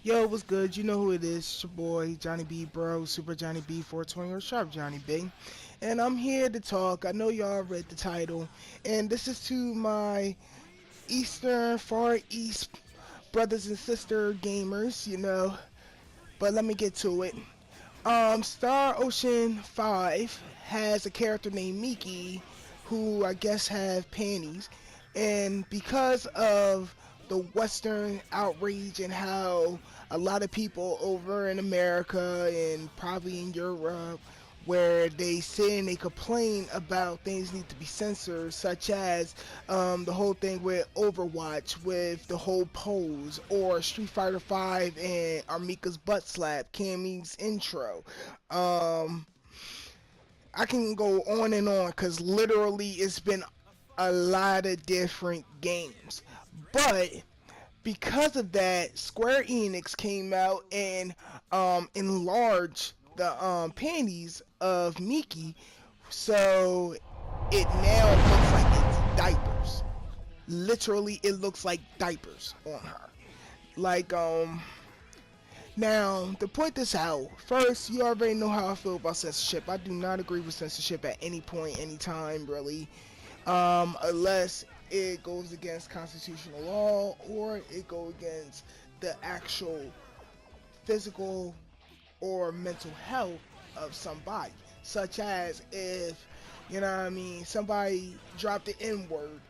Yo, what's good? You know who it is. It's your boy, Johnny B, bro. Super Johnny B 420 or Sharp Johnny B. And I'm here to talk. I know y'all read the title. And this is to my Eastern, Far East brothers and sister gamers, But let me get to it. Star Ocean 5 has a character named Mikki who I guess have panties. And because of the Western outrage and how a lot of people over in America and probably in Europe where they sit and they complain about things need to be censored, such as the whole thing with Overwatch, with the whole pose, or Street Fighter 5 and Armika's butt slap, Cammy's intro. Um, I can go on and on because literally it's been a lot of different games. But because of that, Square Enix came out and enlarged the panties of Mikki, so it now looks like it's diapers. Literally, it looks like diapers on her. Like Now, to point this out, first, you already know how I feel about censorship. I do not agree with censorship at any point, any time, really, unless it goes against constitutional law or it goes against the actual physical or mental health of somebody. Such as if, somebody dropped the N word,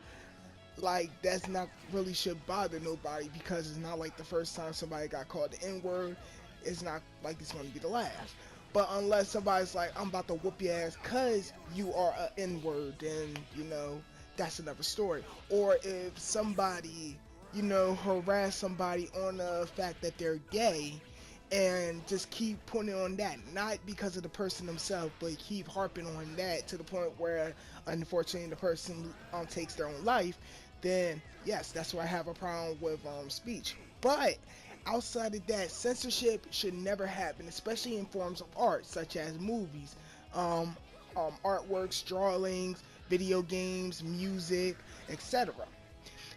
like that's not really should bother nobody because it's not like the first time somebody got called the N word. It's not like it's going to be the last. But unless somebody's like, I'm about to whoop your ass because you are a N word, then that's another story. Or if somebody harass somebody on the fact that they're gay and just keep putting on that, not because of the person themselves, but keep harping on that to the point where unfortunately the person takes their own life, then yes, that's where I have a problem with speech. But outside of that, censorship should never happen, especially in forms of art such as movies, um, artworks, drawings, video games, music, etc.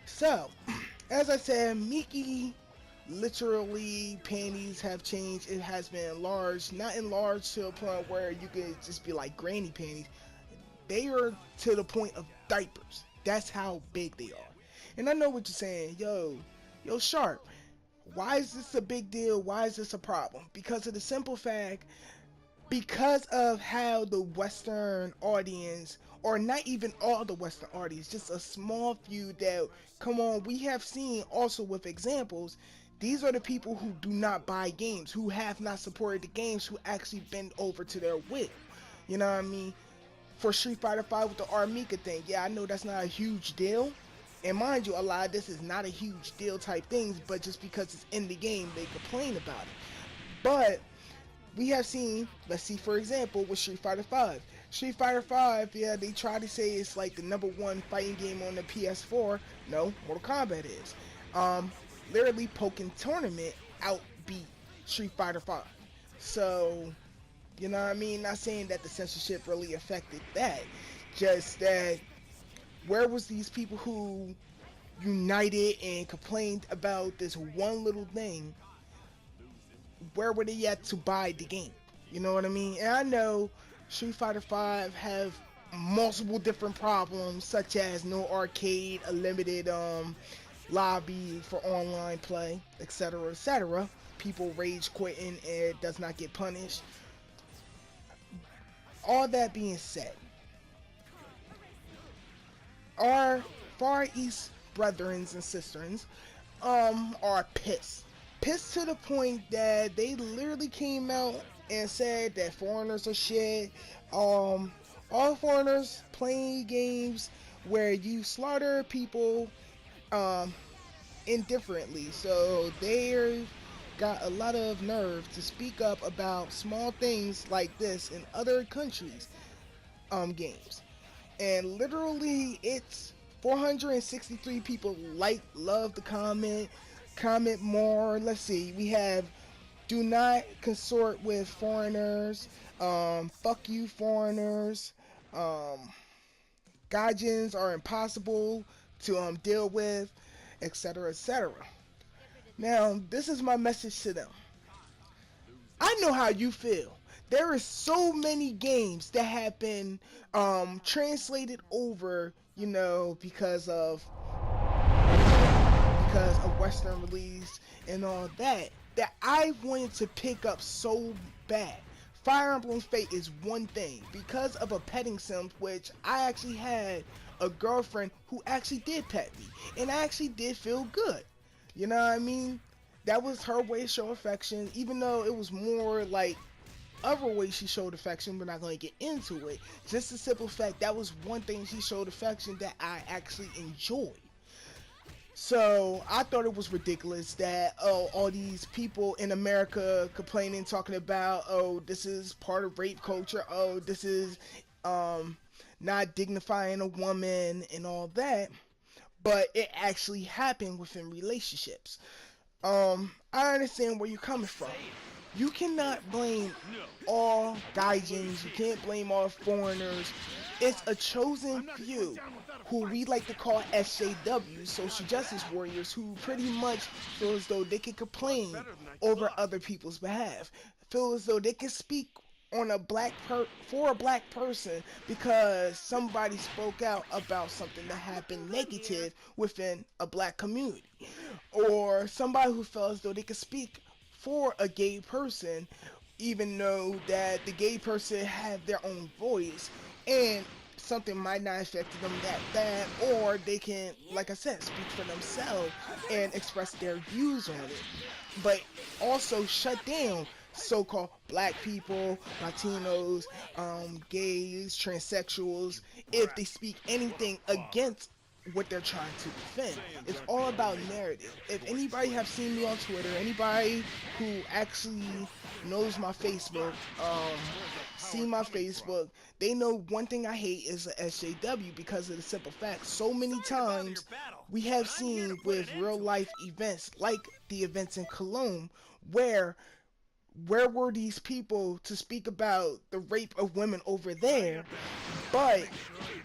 So, as I said, Mikki literally panties have changed. It has been enlarged, not enlarged to a point where you could just be like granny panties. They are to the point of diapers. That's how big they are. And I know what you're saying, yo, Sharp. Why is this a big deal? Why is this a problem? Because of the simple fact, because of how the Western audience, or not even all the Western audience, just a small few that, come on, we have seen also with examples. These are the people who do not buy games, who have not supported the games, who actually bend over to their will. You know what I mean? For Street Fighter 5 with the Armika thing, yeah, I know that's not a huge deal. And mind you, a lot of this is not a huge deal type things, but just because it's in the game, they complain about it. But we have seen, let's see, for example, with Street Fighter 5. Street Fighter 5, yeah, they try to say it's like the number one fighting game on the PS4. No, Mortal Kombat is. Um, Literally, Pokken Tournament outbeat Street Fighter 5. So, you know what I mean? Not saying that the censorship really affected that. Just that, where was these people who united and complained about this one little thing, where were they at to buy the game? You know what I mean? And I know Street Fighter 5 have multiple different problems, such as no arcade, a limited lobby for online play, etc., etc. People rage quitting and it does not get punished. All that being said, our Far East brethrens and sisters are pissed. Pissed to the point that they literally came out and said that foreigners are shit. All foreigners playing games where you slaughter people um, indifferently. So they got a lot of nerve to speak up about small things like this in other countries' games. And literally, it's 463 people love the comment more. Let's see, we have do not consort with foreigners, fuck you foreigners, um, Gaijins are impossible to deal with, etc., etc. Now, this is my message to them. I know how you feel. There is so many games that have been translated over, because of Western release and all that, that I wanted to pick up so bad. Fire Emblem Fate is one thing because of a petting sim, which I actually had a girlfriend who actually did pet me, and I actually did feel good. You know what I mean? That was her way to show affection, even though it was more like other ways she showed affection. We're not going to get into it. Just the simple fact that was one thing she showed affection that I actually enjoyed. So I thought it was ridiculous that all these people in America complaining, talking about, this is part of rape culture, this is um not dignifying a woman and all that, but it actually happened within relationships. I understand where you're coming from. You cannot blame all gaijins, you can't blame all foreigners. It's a chosen few who we like to call SJW, social justice warriors, who pretty much feel as though they can complain over other people's behalf, feel as though they can speak on for a black person because somebody spoke out about something that happened negative within a black community, or somebody who felt as though they could speak for a gay person even though that the gay person have their own voice and something might not affect them that bad, or they can, like I said, speak for themselves and express their views on it, but also shut down so-called black people, Latinos, gays, transsexuals, if they speak anything against what they're trying to defend. It's all about narrative. If anybody have seen me on Twitter, anybody who actually knows my Facebook, see my Facebook, they know one thing I hate is the SJW because of the simple fact so many times we have seen with real life events like the events in Cologne where were these people to speak about the rape of women over there, but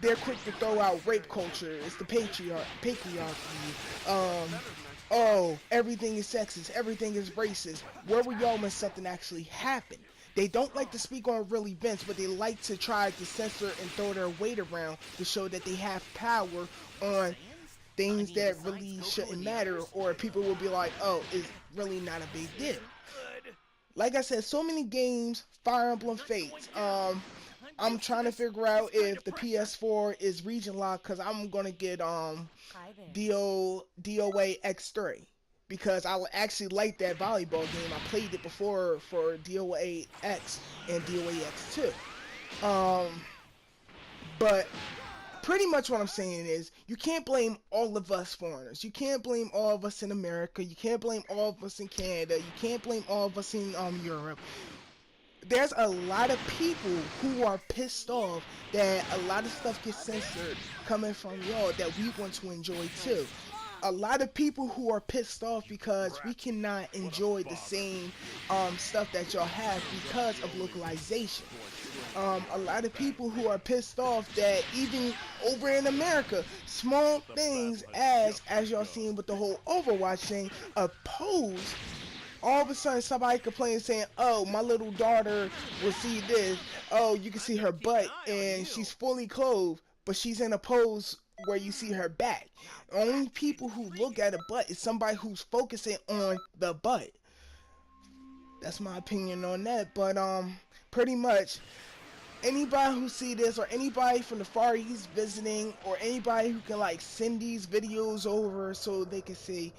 they're quick to throw out rape culture. It's the patriarchy. Everything is sexist. Everything is racist. Where were y'all when something actually happened? They don't like to speak on real events, but they like to try to censor and throw their weight around to show that they have power on things that really shouldn't matter, or people will be like, oh, it's really not a big deal. Like I said, so many games, Fire Emblem Fates. I'm trying to figure out if the PS4 is region locked because I'm gonna get DOA X3 because I actually like that volleyball game. I played it before for DOA X and DOA X2. But pretty much what I'm saying is you can't blame all of us foreigners. You can't blame all of us in America. You can't blame all of us in Canada. You can't blame all of us in Europe. There's a lot of people who are pissed off that a lot of stuff gets censored coming from y'all that we want to enjoy too. A lot of people who are pissed off because we cannot enjoy the same stuff that y'all have because of localization. A lot of people who are pissed off that even over in America, small things as y'all seen with the whole Overwatch thing, oppose. All of a sudden somebody complains saying, oh, my little daughter will see this, oh, you can see her butt and she's fully clothed but she's in a pose where you see her back. Only people who look at a butt is somebody who's focusing on the butt. That's my opinion on that. But pretty much anybody who see this, or anybody from the Far East visiting, or anybody who can like send these videos over so they can see,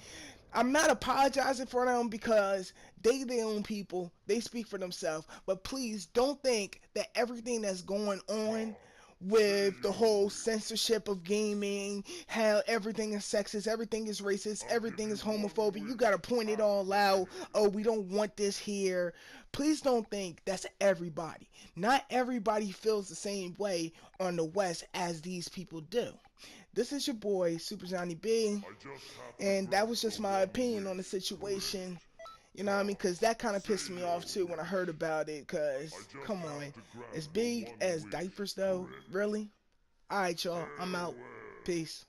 I'm not apologizing for them because they their own people, they speak for themselves, but please don't think that everything that's going on with the whole censorship of gaming, how everything is sexist, everything is racist, everything is homophobic, you gotta point it all out, oh, we don't want this here. Please don't think that's everybody. Not everybody feels the same way on the West as these people do. This is your boy, Super Johnny B, and that was just my opinion on the situation. You know what I mean? Because that kind of pissed me off too when I heard about it. Because, come on, as big as diapers though, really? Alright, y'all, I'm out. Peace.